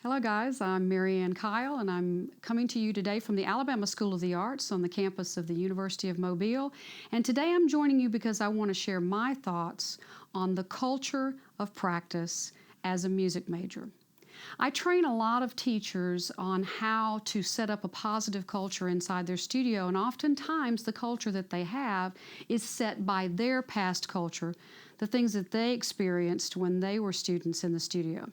Hello guys, I'm Maryann Kyle and I'm coming to you today from the Alabama School of the Arts on the campus of the University of Mobile. And today I'm joining you because I want to share my thoughts on the culture of practice as a music major. I train a lot of teachers on how to set up a positive culture inside their studio, and oftentimes the culture that they have is set by their past culture, the things that they experienced when they were students in the studio.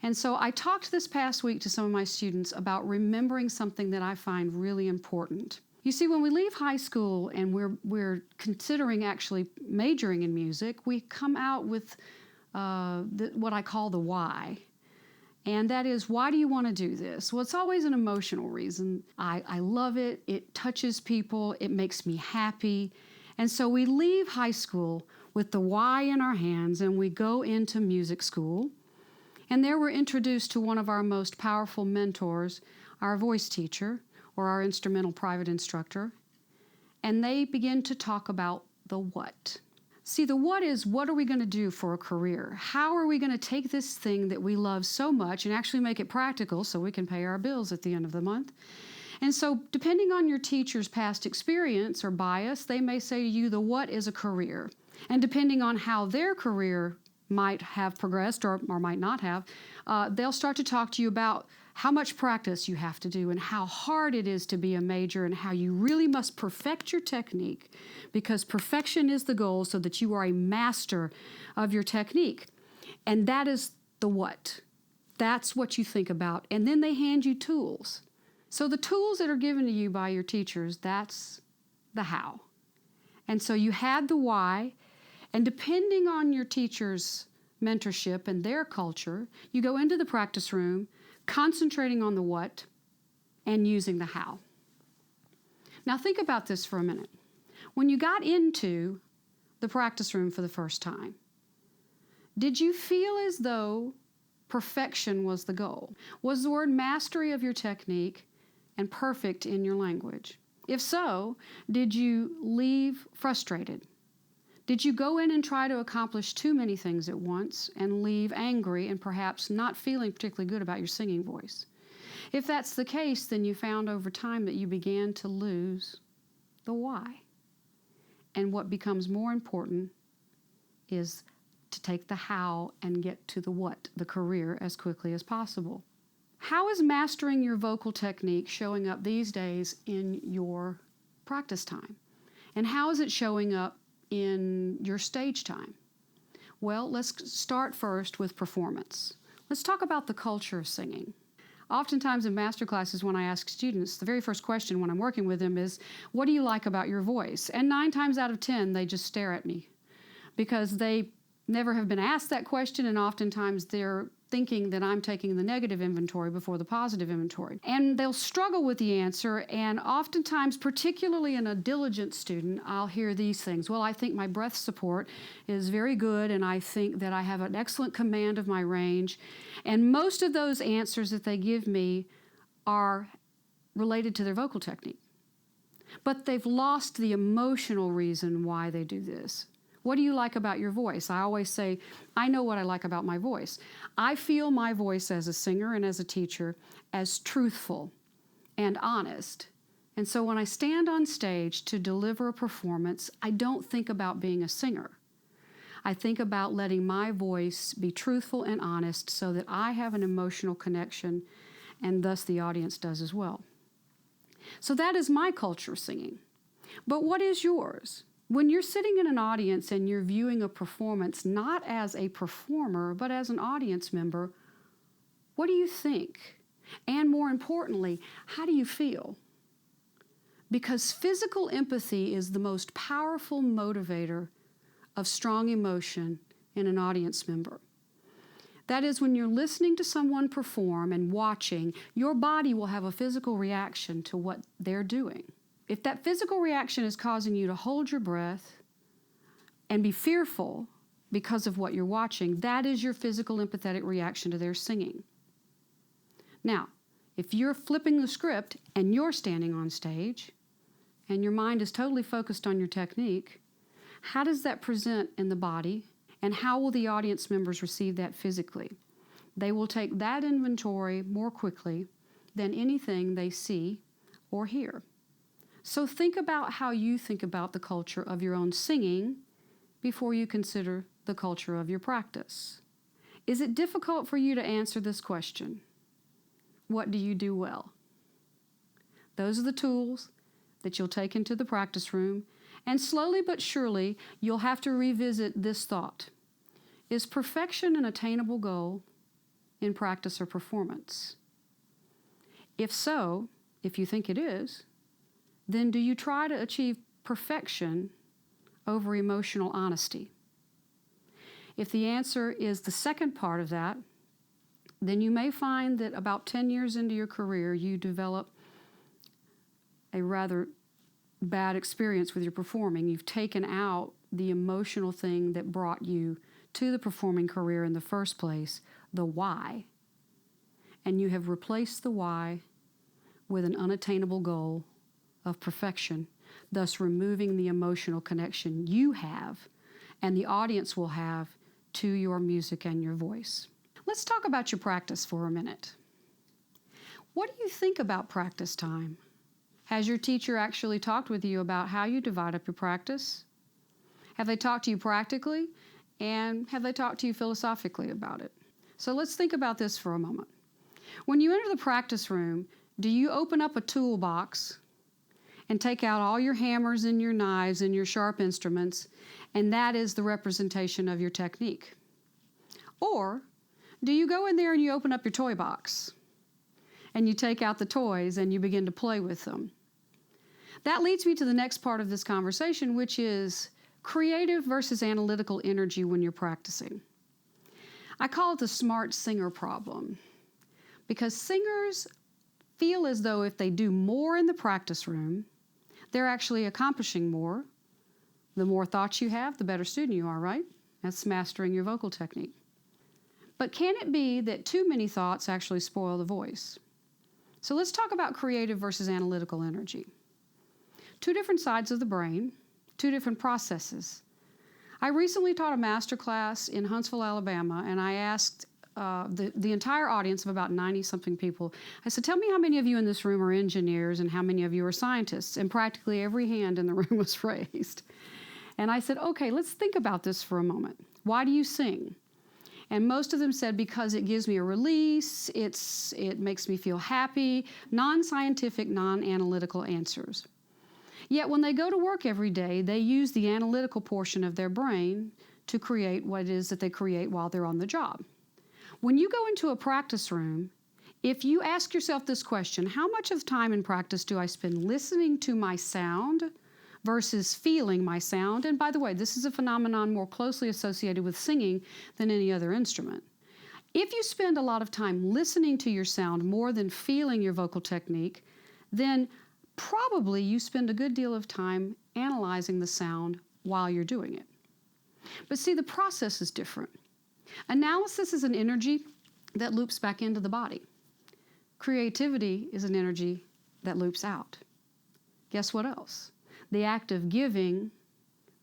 And so I talked this past week to some of my students about remembering something that I find really important. You see, when we leave high school and we're considering actually majoring in music, we come out with what I call the why. And that is, why do you want to do this? Well, it's always an emotional reason. I love it. It touches people. It makes me happy. And so we leave high school with the why in our hands and we go into music school. And there we're introduced to one of our most powerful mentors, our voice teacher or our instrumental private instructor. And they begin to talk about the what. See, the what is, what are we going to do for a career? How are we going to take this thing that we love so much and actually make it practical so we can pay our bills at the end of the month? And so depending on your teacher's past experience or bias, they may say to you, the what is a career. And depending on how their career might have progressed or might not have, they'll start to talk to you about how much practice you have to do and how hard it is to be a major and how you really must perfect your technique, because perfection is the goal so that you are a master of your technique. And that is the what. That's what you think about. And then they hand you tools. So the tools that are given to you by your teachers, that's the how. And so you had the why. And depending on your teacher's mentorship and their culture, you go into the practice room concentrating on the what and using the how. Now think about this for a minute. When you got into the practice room for the first time, did you feel as though perfection was the goal? Was the word mastery of your technique and perfect in your language? If so, did you leave frustrated? Did you go in and try to accomplish too many things at once and leave angry and perhaps not feeling particularly good about your singing voice? If that's the case, then you found over time that you began to lose the why. And what becomes more important is to take the how and get to the what, the career, as quickly as possible. How is mastering your vocal technique showing up these days in your practice time? And how is it showing up in your stage time? Well, let's start first with performance. Let's talk about the culture of singing. Oftentimes in master classes, when I ask students, the very first question when I'm working with them is, what do you like about your voice? And 9 times out of 10, they just stare at me because they never have been asked that question, and oftentimes they're thinking that I'm taking the negative inventory before the positive inventory. And they'll struggle with the answer, and oftentimes, particularly in a diligent student, I'll hear these things. Well, I think my breath support is very good, and I think that I have an excellent command of my range. And most of those answers that they give me are related to their vocal technique. But they've lost the emotional reason why they do this. What do you like about your voice? I always say, I know what I like about my voice. I feel my voice as a singer and as a teacher as truthful and honest. And so when I stand on stage to deliver a performance, I don't think about being a singer. I think about letting my voice be truthful and honest so that I have an emotional connection, and thus the audience does as well. So that is my culture of singing. But what is yours? When you're sitting in an audience and you're viewing a performance not as a performer but as an audience member, what do you think? And more importantly, how do you feel? Because physical empathy is the most powerful motivator of strong emotion in an audience member. That is, when you're listening to someone perform and watching, your body will have a physical reaction to what they're doing. If that physical reaction is causing you to hold your breath and be fearful because of what you're watching, that is your physical empathetic reaction to their singing. Now, if you're flipping the script and you're standing on stage and your mind is totally focused on your technique, how does that present in the body, and how will the audience members receive that physically? They will take that inventory more quickly than anything they see or hear. So think about how you think about the culture of your own singing before you consider the culture of your practice. Is it difficult for you to answer this question? What do you do well? Those are the tools that you'll take into the practice room, and slowly but surely you'll have to revisit this thought. Is perfection an attainable goal in practice or performance? If so, if you think it is, then do you try to achieve perfection over emotional honesty? If the answer is the second part of that, then you may find that about 10 years into your career, you develop a rather bad experience with your performing. You've taken out the emotional thing that brought you to the performing career in the first place, the why. And you have replaced the why with an unattainable goal of perfection, thus removing the emotional connection you have and the audience will have to your music and your voice. Let's talk about your practice for a minute. What do you think about practice time? Has your teacher actually talked with you about how you divide up your practice? Have they talked to you practically? And have they talked to you philosophically about it? So let's think about this for a moment. When you enter the practice room, do you open up a toolbox and take out all your hammers and your knives and your sharp instruments, and that is the representation of your technique? Or do you go in there and you open up your toy box and you take out the toys and you begin to play with them? That leads me to the next part of this conversation, which is creative versus analytical energy when you're practicing. I call it the smart singer problem, because singers feel as though if they do more in the practice room, they're actually accomplishing more. The more thoughts you have, the better student you are, right? That's mastering your vocal technique. But can it be that too many thoughts actually spoil the voice? So let's talk about creative versus analytical energy. Two different sides of the brain, two different processes. I recently taught a master class in Huntsville, Alabama, and I asked the entire audience of about 90-something people, I said, tell me how many of you in this room are engineers and how many of you are scientists? And practically every hand in the room was raised. And I said, okay, let's think about this for a moment. Why do you sing? And most of them said, because it gives me a release, it makes me feel happy, non-scientific, non-analytical answers. Yet when they go to work every day, they use the analytical portion of their brain to create what it is that they create while they're on the job. When you go into a practice room, if you ask yourself this question, how much of time in practice do I spend listening to my sound versus feeling my sound? And by the way, this is a phenomenon more closely associated with singing than any other instrument. If you spend a lot of time listening to your sound more than feeling your vocal technique, then probably you spend a good deal of time analyzing the sound while you're doing it. But see, the process is different. Analysis is an energy that loops back into the body. Creativity is an energy that loops out. Guess what else? The act of giving,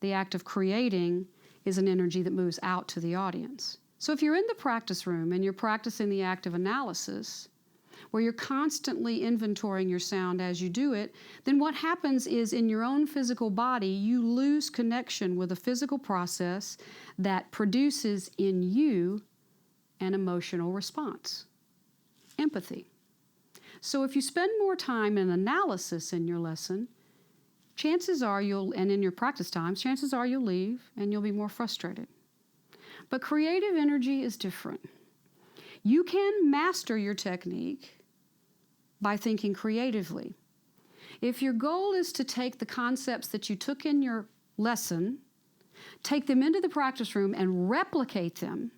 the act of creating, is an energy that moves out to the audience. So if you're in the practice room and you're practicing the act of analysis, where you're constantly inventorying your sound as you do it, then what happens is in your own physical body, you lose connection with a physical process that produces in you an emotional response, empathy. So if you spend more time in analysis in your lesson, chances are and in your practice times, chances are you'll leave and you'll be more frustrated. But creative energy is different. You can master your technique by thinking creatively. If your goal is to take the concepts that you took in your lesson, take them into the practice room and replicate them,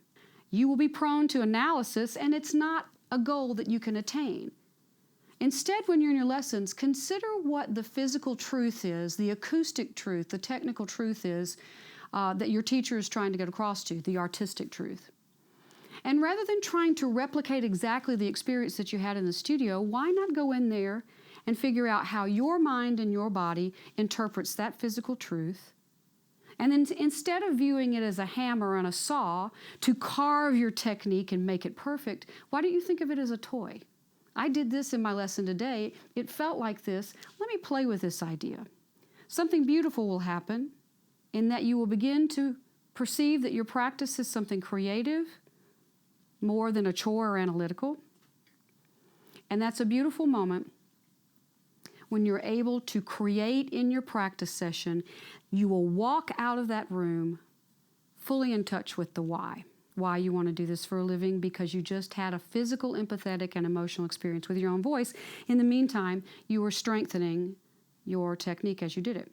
you will be prone to analysis, and it's not a goal that you can attain. Instead, when you're in your lessons, consider what the physical truth is, the acoustic truth, the technical truth is that your teacher is trying to get across to, the artistic truth. And rather than trying to replicate exactly the experience that you had in the studio, why not go in there and figure out how your mind and your body interprets that physical truth And then instead of viewing it as a hammer and a saw to carve your technique and make it perfect, why don't you think of it as a toy? I did this in my lesson today. It felt like this. Let me play with this idea. Something beautiful will happen in that you will begin to perceive that your practice is something creative more than a chore or analytical. And that's a beautiful moment when you're able to create in your practice session. You will walk out of that room fully in touch with the why you want to do this for a living, because you just had a physical, empathetic, and emotional experience with your own voice. In the meantime, you were strengthening your technique as you did it.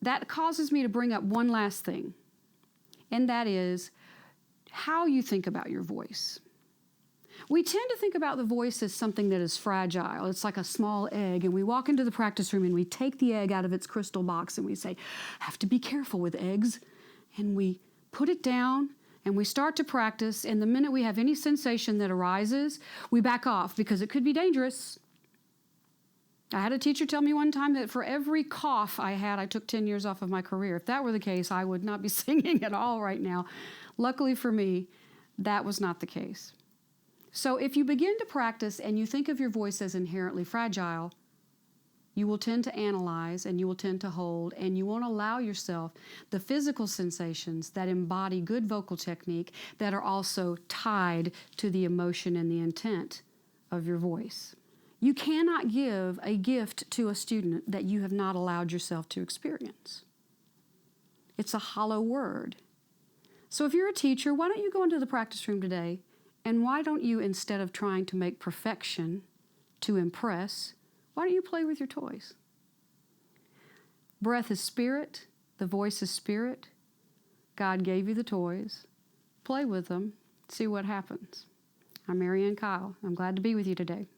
That causes me to bring up one last thing, and that is how you think about your voice. We tend to think about the voice as something that is fragile. It's like a small egg, and we walk into the practice room and we take the egg out of its crystal box and we say, have to be careful with eggs. And we put it down and we start to practice, and the minute we have any sensation that arises, we back off because it could be dangerous. I had a teacher tell me one time that for every cough I had, I took 10 years off of my career. If that were the case, I would not be singing at all right now. Luckily for me, that was not the case. So if you begin to practice and you think of your voice as inherently fragile, you will tend to analyze and you will tend to hold, and you won't allow yourself the physical sensations that embody good vocal technique that are also tied to the emotion and the intent of your voice. You cannot give a gift to a student that you have not allowed yourself to experience. It's a hollow word. So if you're a teacher, why don't you go into the practice room today, and why don't you, instead of trying to make perfection to impress, why don't you play with your toys? Breath is spirit. The voice is spirit. God gave you the toys. Play with them. See what happens. I'm Maryann Kyle. I'm glad to be with you today.